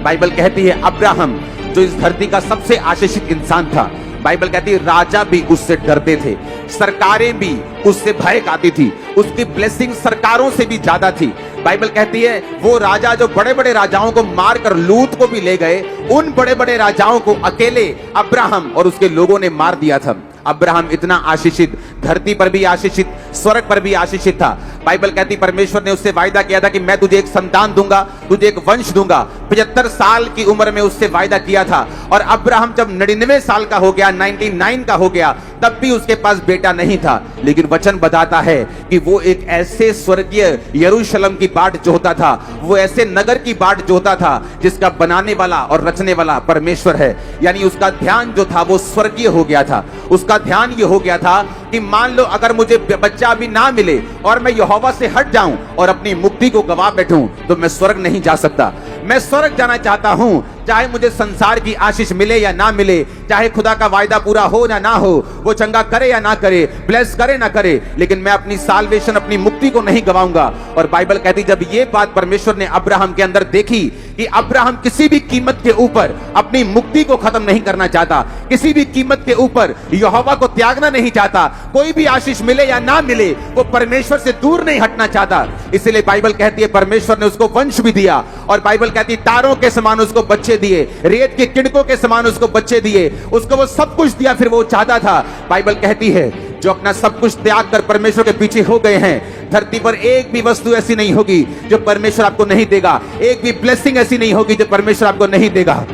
Bible कहती है Abraham जो इस धरती का सबसे आशीषित इंसान था, बाइबल कहती है राजा भी उससे डरते थे, सरकारें भी उससे भय खाती थी, उसकी ब्लेसिंग सरकारों से भी ज्यादा थी। बाइबल कहती है वो राजा जो बड़े बड़े राजाओं को मारकर लूत को भी ले गए, उन बड़े बड़े राजाओं को अकेले अब्राहम और उसके लोगों ने मार दिया था। अब्राहम इतना आशीषित, धरती पर भी आशीषित, स्वर्ग पर भी आशीषित था। बाइबल कहती परमेश्वर ने उससे वायदा किया था कि मैं तुझे एक संतान दूंगा, तुझे एक वंश दूंगा। 75 साल की उम्र में उससे वायदा किया था और अब्राहम जब 99 साल का हो गया, 99 का हो गया, तब भी उसके पास बेटा नहीं था। लेकिन वचन बताता है कि वो एक ऐसे स्वर्गीय यरूशलेम की बाट जोहता था, वो ऐसे नगर की बाट जोहता था जिसका बनाने वाला और रचने वाला परमेश्वर है। यानी उसका ध्यान जो था वो स्वर्गीय हो गया था। उसका ध्यान ये हो गया था कि मान लो अगर मुझे बच्चा अभी ना मिले और मैं यहोवा से हट जाऊं और अपनी मुक्ति को गवा बैठूं तो मैं स्वर्ग नहीं जा सकता। मैं स्वर्ग जाना चाहता हूं, चाहे मुझे संसार की आशीष मिले या ना मिले, चाहे खुदा का वायदा पूरा हो या ना हो, वो चंगा करे या ना करे, ब्लेस करे ना करे, लेकिन मैं अपनी साल्वेशन, अपनी मुक्ति को नहीं गवाऊंगा। और बाइबल कहती जब ये बात परमेश्वर ने अब्राहम के अंदर देखी कि अब्राहम किसी भी कीमत के ऊपर अपनी मुक्ति को खत्म नहीं करना चाहता, किसी भी कीमत के ऊपर यहोवा को त्यागना नहीं चाहता, कोई भी आशीष मिले या ना मिले वो परमेश्वर से दूर नहीं हटना चाहता, इसलिए बाइबल कहती है परमेश्वर ने उसको वंश भी दिया। और बाइबल कहती है तारों के समान उसको बच्चे दिए, रेत के किणकों के समान उसको बच्चे दिए, उसको वो सब कुछ दिया फिर वो चाहता था। बाइबल कहती है जो अपना सब कुछ त्याग कर परमेश्वर के पीछे हो गए हैं, धरती पर एक भी वस्तु ऐसी नहीं होगी जो परमेश्वर आपको नहीं देगा, एक भी ब्लेसिंग ऐसी नहीं होगी जो परमेश्वर आपको नहीं देगा।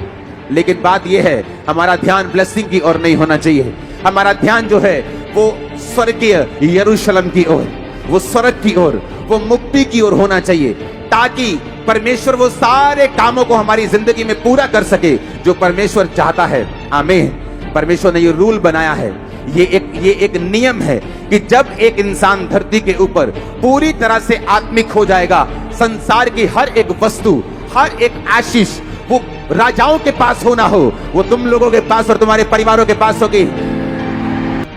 लेकिन बात यह है हमारा ध्यान ब्लेसिंग की ओर नहीं होना चाहिए, हमारा ध्यान जो है वो स्वर्गीय यरूशलेम की ओर, वो स्वर्ग की ओर, वो मुक्ति की ओर होना चाहिए, ताकि परमेश्वर वो सारे कामों को हमारी जिंदगी में पूरा कर सके जो परमेश्वर चाहता है। आमीन। परमेश्वर ने ये रूल बनाया है, ये एक नियम है कि जब एक इंसान धरती के ऊपर पूरी तरह से आत्मिक हो जाएगा, संसार की हर एक वस्तु, हर एक आशीष वो राजाओं के पास हो ना हो, वो तुम लोगों के पास और तुम्हारे परिवारों के पास होगी।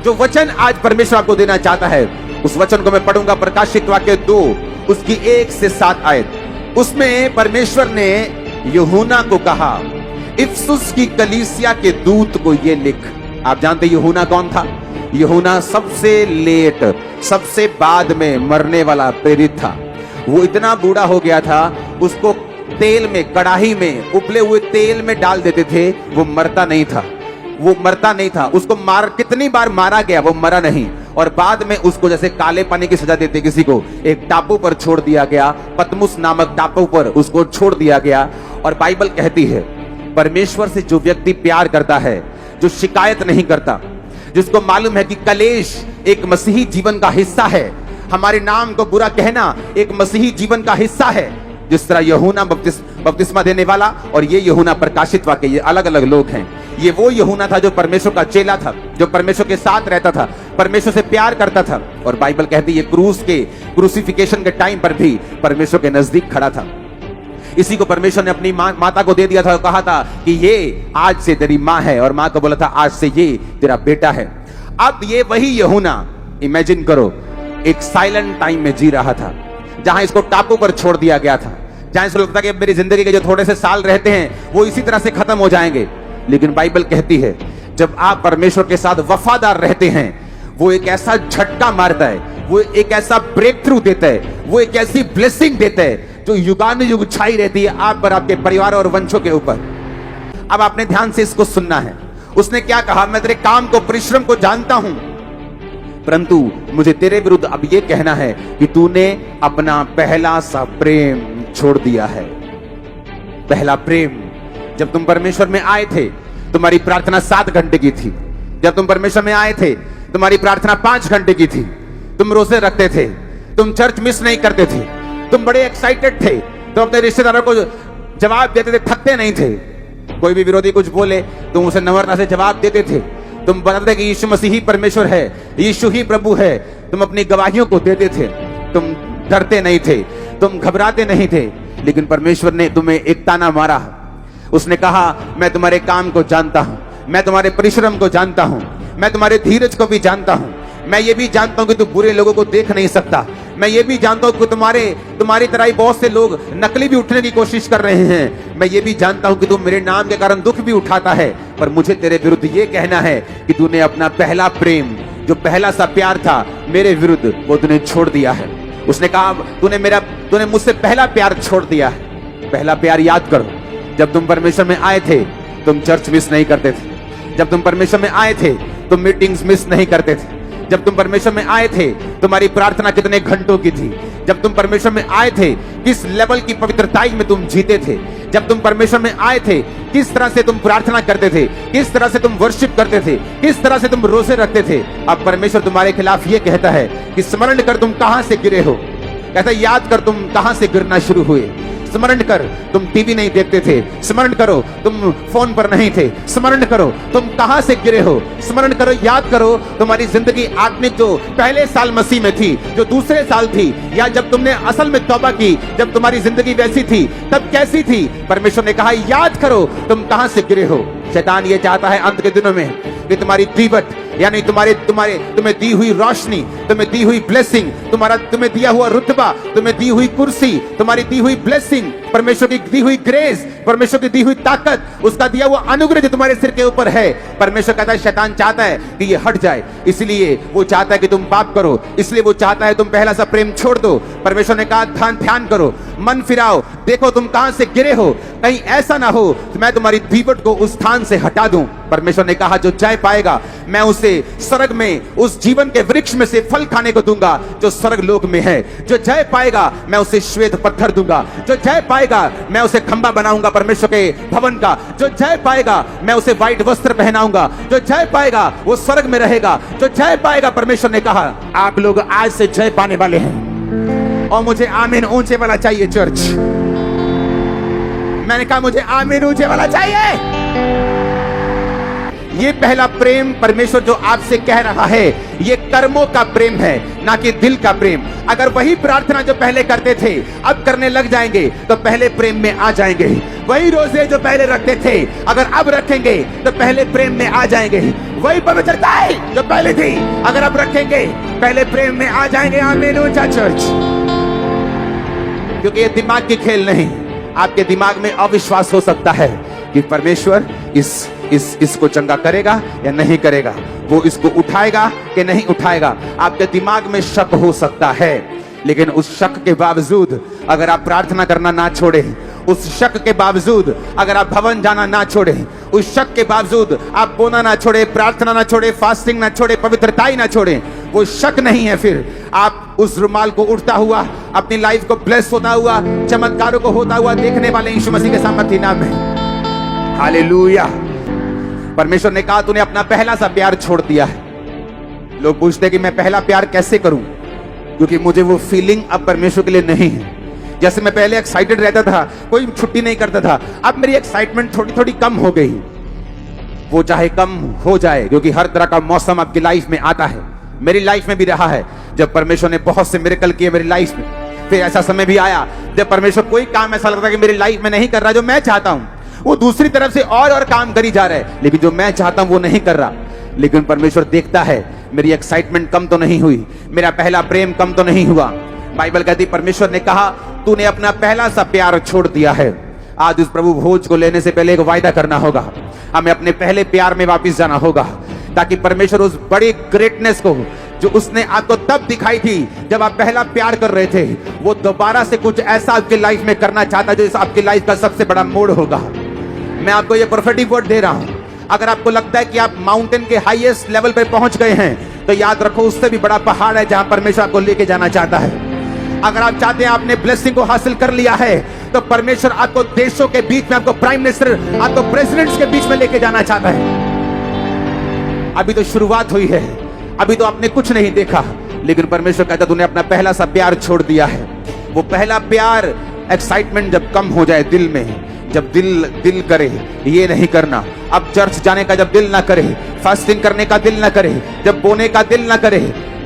जो वचन आज परमेश्वर आपको देना चाहता है उस वचन को मैं पढ़ूंगा, प्रकाशित वाक्य 2 उसकी 1 से 7 आयत। उसमें परमेश्वर ने यूहन्ना को कहा इफसुस की कलीसिया के दूत को ये लिख। आप जानते यूहन्ना कौन था? यूहन्ना सबसे लेट, सबसे बाद में मरने वाला प्रेरित था। वो इतना बूढ़ा हो गया था, उसको तेल में, कड़ाही में उबले हुए तेल में डाल देते थे, वो मरता नहीं था, वो मरता नहीं था। उसको कितनी बार मारा गया, वो मरा नहीं। और बाद में उसको जैसे काले पानी की सजा देते किसी को, एक टापू पर छोड़ दिया गया, पतमुस नामक टापू पर उसको छोड़ दिया गया। और बाइबल कहती है परमेश्वर से जो व्यक्ति प्यार करता है, जो शिकायत नहीं करता, जिसको मालूम है कि कलेश एक मसीही जीवन का हिस्सा है, हमारे नाम को बुरा कहना एक मसीही जीवन का हिस्सा है। जिस तरह यूहन्ना बपतिस्मा देने वाला और ये यूहन्ना प्रकाशित वाक्य, ये अलग अलग लोग हैं। ये वो यूहन्ना था जो परमेश्वर का चेला था, जो परमेश्वर के साथ रहता था, परमेश्वर से प्यार करता था। और बाइबल कहती है क्रूसिफिकेशन के टाइम पर भी परमेश्वर के नजदीक खड़ा था। इसी को परमेश्वर ने अपनी माता को दे दिया था, कहा था कि ये आज से तेरी माँ है, और माँ को बोला था आज से ये तेरा बेटा है। अब ये वही यूहन्ना, इमेजिन करो, एक साइलेंट टाइम में जी रहा था, जहां इसको टापू पर छोड़ दिया गया था, जहां इसको लगता कि मेरी जिंदगी के जो थोड़े से साल रहते हैं वो इसी तरह से खत्म हो जाएंगे। लेकिन बाइबल कहती है जब आप परमेश्वर के साथ वफादार रहते हैं, वो एक ऐसा झटका मारता है, वो एक ऐसा ब्रेक थ्रू देता है, वो एक ऐसी ब्लेसिंग देता है जो युगानुयुग छाई रहती है आप पर, आपके परिवार और वंशों के ऊपर। अब आपने ध्यान से इसको सुनना है। उसने क्या कहा? मैं तेरे काम को, परिश्रम को जानता हूं, परंतु मुझे तेरे विरुद्ध अब यह कहना है कि तूने अपना पहला सा प्रेम छोड़ दिया है। पहला प्रेम। जब तुम परमेश्वर में आए थे तुम्हारी प्रार्थना 7 घंटे की थी, जब तुम परमेश्वर में आए थे तुम्हारी प्रार्थना 5 घंटे की थी, तुम रोजे रखते थे, तुम चर्च मिस नहीं करते थे, तुम बड़े एक्साइटेड थे, तुम अपने रिश्तेदारों को जवाब देते थे, थकते नहीं थे। कोई भी विरोधी कुछ बोले तुम उसे नम्रता से जवाब देते थे, तुम बताते कि यीशु मसीह ही परमेश्वर है, यीशु ही प्रभु है, तुम अपनी गवाहियों को देते थे, तुम डरते नहीं थे, तुम घबराते नहीं थे। लेकिन परमेश्वर ने तुम्हें एक ताना मारा, उसने कहा मैं तुम्हारे काम को जानता हूं, मैं तुम्हारे परिश्रम को जानता हूं, मैं तुम्हारे धीरज को भी जानता हूं, मैं ये भी जानता हूं कि तुम बुरे लोगों को देख नहीं सकता, मैं ये भी जानता हूं कि तुम्हारी तरह ही बहुत से लोग नकली भी उठने की कोशिश कर रहे हैं, मैं ये भी जानता हूं कि तू मेरे नाम के कारण दुख भी उठाता है, पर मुझे तेरे विरुद्ध ये कहना है कि तूने अपना पहला प्रेम, जो पहला सा प्यार था मेरे विरुद्ध, वो तूने छोड़ दिया है। उसने कहा तूने मुझसे पहला प्यार छोड़ दिया है। पहला प्यार याद करो, जब तुम परमेश्वर में आए थे तुम चर्च मिस नहीं करते थे। जब तुम परमेश्वर में आए थे तुम मीटिंग्स मिस नहीं करते थे। जब तुम परमेश्वर में आए थे तुम्हारी प्रार्थना कितने घंटों की थी। जब तुम परमेश्वर में आए थे किस लेवल की पवित्रताई में तुम जीते थे। जब तुम परमेश्वर में आए थे किस तरह से तुम प्रार्थना करते थे, किस तरह से तुम वर्शिप करते थे, किस तरह से तुम रोजे रखते थे। अब परमेश्वर तुम्हारे खिलाफ ये कहता है कि स्मरण कर तुम कहां से गिरे हो। कहता है याद कर तुम कहां से गिरना शुरू हुए। स्मरण कर तुम टीवी नहीं देखते थे। स्मरण करो तुम फोन पर नहीं थे। स्मरण करो तुम कहां से गिरे हो। स्मरण करो, याद करो तुम्हारी जिंदगी आत्मिक जो पहले साल मसीह में थी, जो दूसरे साल थी, या जब तुमने असल में तौबा की, जब तुम्हारी जिंदगी वैसी थी तब कैसी थी। परमेश्वर ने कहा याद करो तुम कहां से गिरे हो। शैतान ये चाहता है अंत के दिनों में कि तुम्हारी दीवट, यानी तुम्हें दी हुई रोशनी, तुम्हें दी हुई ब्लेसिंग, तुम्हें दिया हुआ रुतबा, तुम्हें दी हुई कुर्सी, तुम्हारी दी हुई ब्लेसिंग, परमेश्वर की दी हुई ग्रेस, परमेश्वर की दी हुई ताकत, उसका दिया हुआ अनुग्रह जो तुम्हारे सिर के ऊपर है, परमेश्वर कहता है शैतान चाहता है कि ये हट जाए। इसलिए वो चाहता है कि तुम पाप करो, इसलिए वो चाहता है तुम पहला सा प्रेम छोड़ दो। परमेश्वर ने कहा ध्यान करो, मन फिराओ, देखो तुम कहां से गिरे हो, कहीं ऐसा ना हो कि मैं तुम्हारी दीवट को उस स्थान से हटा दूं। परमेश्वर ने कहा जो जय पाएगा मैं उसे स्वर्ग में उस जीवन के वृक्ष में से फल खाने को दूंगा जो स्वर्ग लोक में है। जो जय पाएगा मैं उसे श्वेत पत्थर दूंगा। जो जय पाएगा मैं उसे खंबा बनाऊंगा परमेश्वर के भवन का। जो जय पाएगा मैं उसे व्हाइट वस्त्र पहनाऊंगा। जो जय पाएगा वो स्वर्ग में रहेगा। जो जय पाएगा, परमेश्वर ने कहा आप लोग आज से जय पाने वाले हैं। और मुझे आमीन ऊंचे वाला चाहिए चर्च। मैंने कहा मुझे आमीन ऊंचे वाला चाहिए। ये पहला प्रेम परमेश्वर जो आपसे कह रहा है ये कर्मों का प्रेम है, ना कि दिल का प्रेम। अगर वही प्रार्थना जो पहले करते थे अब करने लग जाएंगे तो पहले प्रेम में आ जाएंगे। वही रोजे जो पहले रखते थे अगर अब रखेंगे तो पहले प्रेम में आ जाएंगे। वही पवित्रता जो पहले थी अगर अब रखेंगे पहले प्रेम में आ जाएंगे। आमीन ऊंचा चर्च। क्योंकि ये दिमाग की खेल नहीं। आपके दिमाग में अविश्वास हो सकता है कि परमेश्वर इसको चंगा करेगा या नहीं करेगा, वो इसको उठाएगा कि नहीं उठाएगा। आपके दिमाग में शक हो सकता है, लेकिन उस शक के बावजूद अगर आप प्रार्थना करना ना छोड़े, उस शक के बावजूद अगर आप भवन जाना ना छोड़े, उस शक के बावजूद आप बोना ना छोड़े, प्रार्थना ना छोड़े, फास्टिंग ना छोड़े, पवित्रताई ना छोड़े, वो शक नहीं है। फिर आप उस रुमाल को उठता हुआ, अपनी लाइफ को ब्लेस होता हुआ, चमत्कारों को होता हुआ देखने वाले यीशु मसीह के सामर्थ्य नाम में। हालेलुया। परमेश्वर ने कहा तूने अपना पहला सा प्यार छोड़ दिया है। लोग पूछते हैं कि मैं पहला प्यार कैसे करूं, क्योंकि मुझे वो फीलिंग अब परमेश्वर के लिए नहीं है। जैसे मैं पहले एक्साइटेड रहता था, कोई छुट्टी नहीं करता था, अब मेरी एक्साइटमेंट थोड़ी थोड़ी कम हो गई। वो चाहे कम हो जाए, क्योंकि हर तरह का मौसम आपकी लाइफ में आता है। मेरी लाइफ में भी रहा है जब परमेश्वर ने बहुत से मिरेकल किए मेरी लाइफ में। फिर ऐसा समय भी आया जब परमेश्वर कोई काम ऐसा लगता है कि मेरी लाइफ में नहीं कर रहा जो मैं चाहता हूं, वो दूसरी तरफ से और काम करी जा रहा है, लेकिन जो मैं चाहता हूं वो नहीं कर रहा। लेकिन परमेश्वर देखता है मेरी एक्साइटमेंट कम तो नहीं हुई, मेरा पहला प्रेम कम तो नहीं हुआ। बाइबल कहती परमेश्वर ने कहा तूने अपना पहला सा प्यार छोड़ दिया है। आज उस प्रभु भोज को लेने से पहले एक वायदा करना होगा, हमें अपने पहले प्यार में वापस जाना होगा, ताकि परमेश्वर उस बड़ी ग्रेटनेस को जो उसने आपको तब दिखाई थी जब आप पहला प्यार कर रहे थे, वो दोबारा से कुछ ऐसा आपकी लाइफ में करना चाहता है जो इस आपकी लाइफ का सबसे बड़ा मोड़ होगा। मैं आपको ये प्रोफेटिक वर्ड दे रहा हूं। अगर आपको लगता है कि आप माउंटेन के हाईएस्ट लेवल पे पहुंच गए हैं, तो याद रखो उससे भी बड़ा पहाड़ है जहां परमेश्वर आपको लेके जाना चाहता है। अगर आप चाहते हैं आपने ब्लेसिंग को हासिल कर लिया है, तो परमेश्वर आपको देशों के बीच में, आपको प्राइम मिनिस्टर, आपको प्रेसिडेंट्स के बीच में लेके जाना चाहता है। अभी तो शुरुआत हुई है, अभी तो आपने कुछ नहीं देखा, लेकिन परमेश्वर कहता तूने अपना पहला सा प्यार छोड़ दिया है। वो पहला प्यार, एक्साइटमेंट जब कम हो जाए दिल में, जब दिल करे ये नहीं करना, अब चर्च जाने का जब दिल ना करे, फास्टिंग करने का दिल ना करे, जब बोने का दिल ना करे,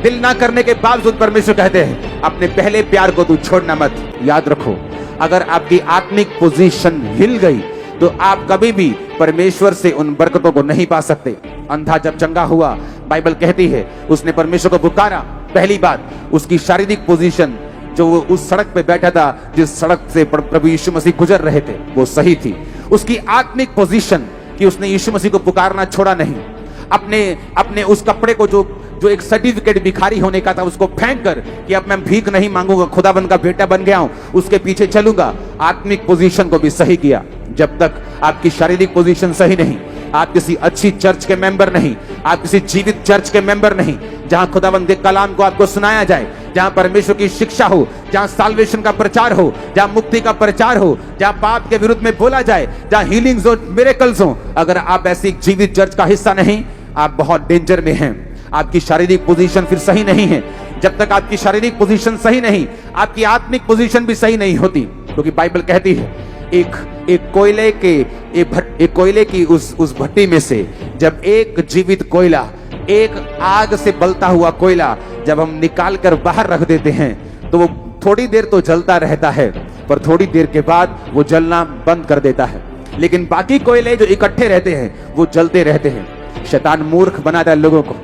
दिल ना करने के बावजूद परमेश्वर कहते हैं अपने पहले प्यार को तू छोड़ना मत। याद रखो अगर आपकी आत्मिक पोजीशन हिल गई तो आप कभी भी परमेश्वर से उन बरकतों को नहीं पा सकते। अंधा जब चंगा हुआ, बाइबल कहती है उसने परमेश्वर को पुकारा, पहली बात उसकी शारीरिक पोजीशन जो वो उस सड़क पे बैठा था जिस सड़क से प्रभु यीशु मसीह गुजर रहे थे, वो सही थी। उसकी आत्मिक पोजीशन कि उसने यीशु मसीह को पुकारना छोड़ा नहीं, अपने उस कपड़े को जो एक सर्टिफिकेट भिखारी होने का था उसको फेंक कर कि अब मैं भीख नहीं मांगूंगा, खुदाबंद का बेटा बन गया हूं, उसके पीछे चलूंगा। आत्मिक पोजीशन को भी सही किया। जब तक आपकी शारीरिक पोजीशन सही नहीं, आप किसी अच्छी चर्च के मेंबर नहीं, आप किसी जीवित चर्च के मेंबर नहीं, जहां खुदाबंद के कलाम को आपको सुनाया जाए, जहां परमेश्वर की शिक्षा हो, जहां साल्वेशन का प्रचार हो, जहां मुक्ति का प्रचार हो, जहां पाप के विरुद्ध में बोला जाए, जहां हीलिंग्स और मिरेकल्स हो, अगर आप ऐसी जीवित चर्च का हिस्सा नहीं, आप बहुत डेंजर में हैं। आपकी शारीरिक पोजीशन फिर सही नहीं है। जब तक आपकी शारीरिक पोजीशन सही नहीं, आपकी आत्मिक पोजीशन भी सही नहीं होती, क्योंकि बाइबल कहती है एक कोयले की उस भट्टी में से जब एक जीवित कोयला, एक आग से बलता हुआ कोयला जब हम निकाल कर बाहर रख देते हैं, तो वो थोड़ी देर तो जलता रहता है, पर थोड़ी देर के बाद वो जलना बंद कर देता है। लेकिन बाकी कोयले जो इकट्ठे रहते हैं वो जलते रहते हैं। शैतान मूर्ख बनाता है लोगों को।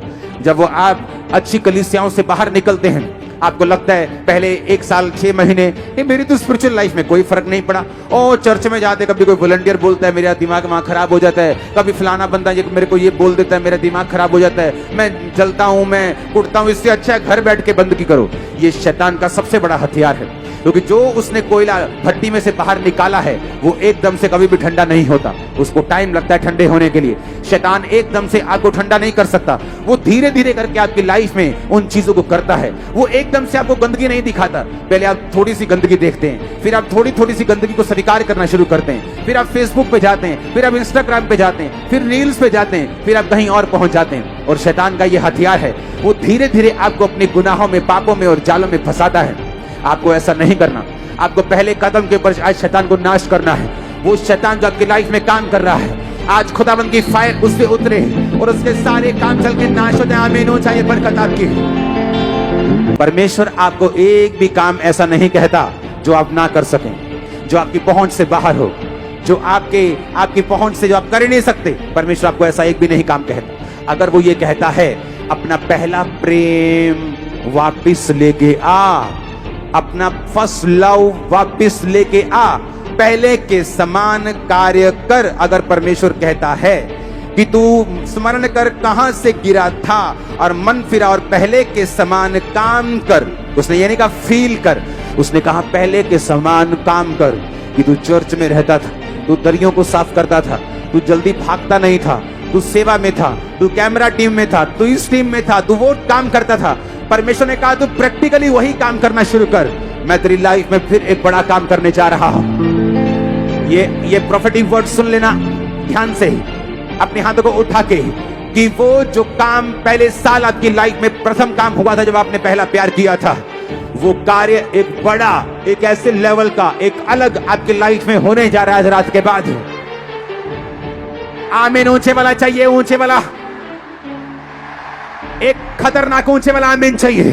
जब वो आप अच्छी कलीसियाओं से बाहर निकलते हैं, आपको लगता है पहले 1 साल 6 महीने ये मेरी तो स्पिरिचुअल लाइफ में कोई फर्क नहीं पड़ा। ओ चर्च में जाते कभी कोई वॉलंटियर बोलता है, मेरा दिमाग वहां खराब हो जाता है, कभी फलाना बंदा ये मेरे को ये बोल देता है, मेरा दिमाग खराब हो जाता है, मैं जलता हूं, मैं कुटता हूं। इससे अच्छा है घर बैठ के बंदगी करो। ये शैतान का सबसे बड़ा हथियार है, क्योंकि जो उसने कोयला भट्टी में से बाहर निकाला है वो एकदम से कभी भी ठंडा नहीं होता, उसको टाइम लगता है ठंडे होने के लिए। शैतान एकदम से आग को ठंडा नहीं कर सकता, वो धीरे धीरे करके आपकी लाइफ में उन चीजों को करता है। वो एकदम से आपको गंदगी नहीं दिखाता, पहले आप थोड़ी सी गंदगी देखते हैं, फिर आप थोड़ी थोड़ी सी गंदगी को स्वीकार करना शुरू करते हैं, फिर आप फेसबुक पे जाते हैं, फिर आप इंस्टाग्राम पे जाते हैं, फिर रील्स पे जाते हैं, फिर आप कहीं और पहुंच जाते हैं। और शैतान का ये हथियार है, वो धीरे धीरे आपको अपने गुनाहों में, पापों में और जालों में फंसाता है। आपको ऐसा नहीं करना। आपको पहले कदम के ऊपर आज शैतान को नाश करना है। वो शैतान जो आपकी लाइफ में काम कर रहा है, आज खुदाबंद की फायर उस पे उतरे और उसके सारे काम चल के नाश हो जाए। आमीन हो चाहिए बरकत आपकी। परमेश्वर आपको एक भी काम ऐसा नहीं कहता जो आप ना कर सकें, जो आपकी पहुंच से बाहर हो, जो आपकी पहुंच से जो आप कर ही नहीं सकते। परमेश्वर आपको ऐसा एक भी नहीं काम कहता। अगर वो ये कहता है अपना पहला प्रेम वापिस लेके आ, अपना फर्स्ट लव वापिस लेके आ, पहले के समान कार्य कर। अगर परमेश्वर कहता है कि तू स्मरण कर कहां से गिरा था और मन फिरा और पहले के समान काम कर, उसने ये नहीं कहा फील कर, उसने कहा पहले के समान काम कर। कि तू चर्च में रहता था, तू दरियों को साफ करता था, तू जल्दी भागता नहीं था, तू सेवा में था, तू कैमरा टीम में था, तू इस टीम में था, तू वो काम करता था। परमेश्वर ने कहा तू प्रैक्टिकली वही काम करना शुरू कर। मैं तेरी लाइफ में फिर एक बड़ा काम करने जा रहा हूं। ये प्रोफेटिक वर्ड सुन लेना ध्यान से, अपने हाथों को उठा के, कि वो जो काम पहले साल आपकी लाइफ में प्रथम काम हुआ था जब आपने पहला प्यार किया था, वो कार्य एक बड़ा, एक ऐसे लेवल का, एक अलग आपकी लाइफ में होने जा रहा है आज रात के बाद। आमीन ऊंचे वाला चाहिए, ऊंचे वाला, एक खतरनाक ऊंचे वाला आमीन चाहिए।